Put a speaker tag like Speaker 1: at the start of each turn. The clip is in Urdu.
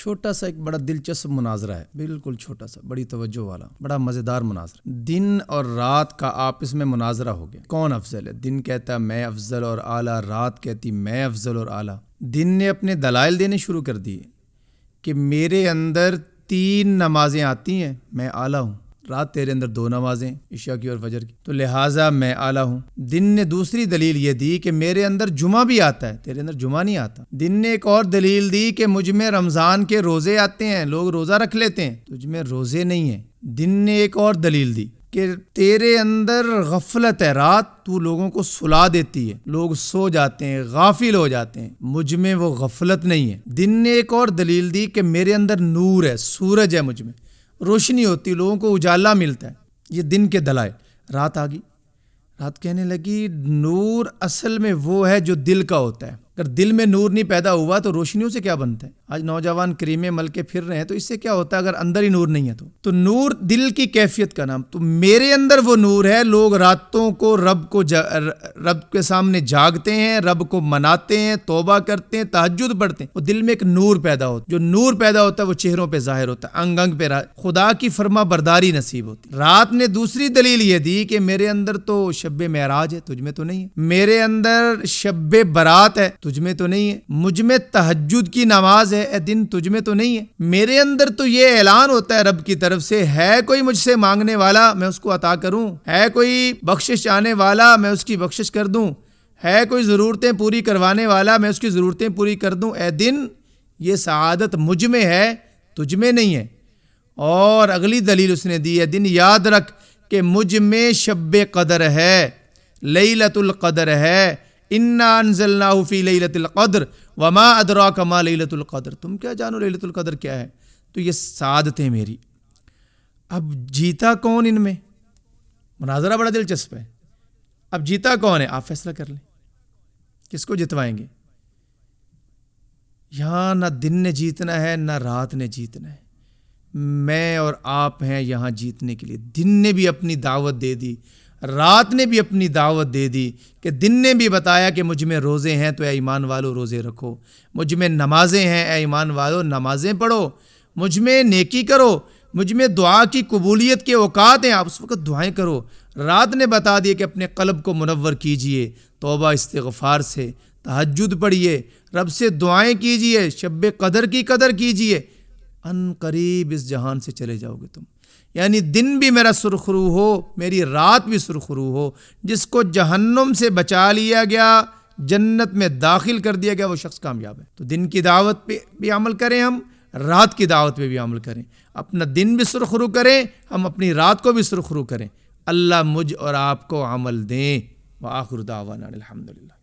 Speaker 1: چھوٹا سا ایک بڑا دلچسپ مناظرہ ہے، بالکل چھوٹا سا، بڑی توجہ والا، بڑا مزیدار مناظرہ۔ دن اور رات کا آپس میں مناظرہ ہو گیا، کون افضل ہے؟ دن کہتا ہے میں افضل اور اعلیٰ، رات کہتی میں افضل اور اعلیٰ۔ دن نے اپنے دلائل دینے شروع کر دیے کہ میرے اندر 3 نمازیں آتی ہیں، میں اعلیٰ ہوں۔ رات تیرے اندر 2 نمازیں، عشاء کی اور فجر کی، تو لہٰذا میں اعلیٰ ہوں۔ دن نے دوسری دلیل یہ دی کہ میرے اندر جمعہ بھی آتا ہے، تیرے اندر جمعہ نہیں آتا۔ دن نے ایک اور دلیل دی کہ مجھ میں رمضان کے روزے آتے ہیں، لوگ روزہ رکھ لیتے ہیں، تجھ میں روزے نہیں ہیں۔ دن نے ایک اور دلیل دی کہ تیرے اندر غفلت ہے، رات تو لوگوں کو سلا دیتی ہے، لوگ سو جاتے ہیں، غافل ہو جاتے ہیں، مجھ میں وہ غفلت نہیں ہے۔ دن نے ایک اور دلیل دی کہ میرے اندر نور ہے، سورج ہے، مجھ میں روشنی ہوتی، لوگوں کو اجالا ملتا ہے۔ یہ دن کے دلائل۔ رات آ گئی، رات کہنے لگی نور اصل میں وہ ہے جو دل کا ہوتا ہے، اگر دل میں نور نہیں پیدا ہوا تو روشنیوں سے کیا بنتا ہے؟ آج نوجوان کریمیں مل کے پھر رہے ہیں تو اس سے کیا ہوتا ہے اگر اندر ہی نور نہیں ہے تو نور دل کی کیفیت کا نام۔ تو میرے اندر وہ نور ہے، لوگ راتوں کو رب کے سامنے جاگتے ہیں، رب کو مناتے ہیں، توبہ کرتے ہیں، تہجد پڑھتے ہیں، وہ دل میں ایک نور پیدا ہوتا ہے، جو نور پیدا ہوتا ہے وہ چہروں پہ ظاہر ہوتا ہے، انگ انگ پہ خدا کی فرما برداری نصیب ہوتی۔ رات نے دوسری دلیل یہ دی کہ میرے اندر تو شب معراج ہے، تجھ میں تو نہیں ہے، میرے اندر شب برات ہے، تجھ میں تو نہیں ہے، مجھ میں تہجد کی نماز ہے، اے دن تجھ میں تو نہیں ہے، میرے اندر تو یہ اعلان ہوتا ہے رب کی طرف سے، ہے کوئی مجھ سے مانگنے والا میں اس کو عطا کروں، ہے کوئی بخشش چاہنے والا میں اس کی بخشش کر دوں، ہے کوئی ضرورتیں پوری کروانے والا میں اس کی ضرورتیں پوری کر دوں، اے دن یہ سعادت مجھ میں ہے، تجھ میں نہیں ہے۔ اور اگلی دلیل اس نے دی ہے، دن یاد رکھ کہ مجھ میں شب قدر ہے، لیلۃ القدر ہے، انا انزلناہ فی لیلۃ القدر وما ادراک ما لیلۃ القدر، تم کیا جانو لیلۃ القدر کیا ہے؟ تو یہ سعادتیں میری۔ اب جیتا کون ان میں؟ مناظرہ بڑا دلچسپ ہے۔ اب جیتا کون ہے؟ آپ فیصلہ کر لیں، کس کو جتوائیں گے؟ یہاں نہ دن نے جیتنا ہے نہ رات نے جیتنا ہے، میں اور آپ ہیں یہاں جیتنے کے لیے۔ دن نے بھی اپنی دعوت دے دی، رات نے بھی اپنی دعوت دے دی، کہ دن نے بھی بتایا کہ مجھ میں روزے ہیں تو اے ایمان والو روزے رکھو، مجھ میں نمازیں ہیں اے ایمان والو نمازیں پڑھو، مجھ میں نیکی کرو، مجھ میں دعا کی قبولیت کے اوقات ہیں، آپ اس وقت دعائیں کرو۔ رات نے بتا دیا کہ اپنے قلب کو منور کیجئے، توبہ استغفار سے، تہجد پڑھیے، رب سے دعائیں کیجئے، شب قدر کی قدر کیجئے، ان قریب اس جہان سے چلے جاؤ گے تم۔ یعنی دن بھی میرا سرخرو ہو، میری رات بھی سرخرو ہو، جس کو جہنم سے بچا لیا گیا، جنت میں داخل کر دیا گیا، وہ شخص کامیاب ہے۔ تو دن کی دعوت پہ بھی عمل کریں، ہم رات کی دعوت پہ بھی عمل کریں، اپنا دن بھی سرخرو کریں، ہم اپنی رات کو بھی سرخرو کریں۔ اللہ مجھ اور آپ کو عمل دیں۔ وآخر دعوانا الحمدللہ۔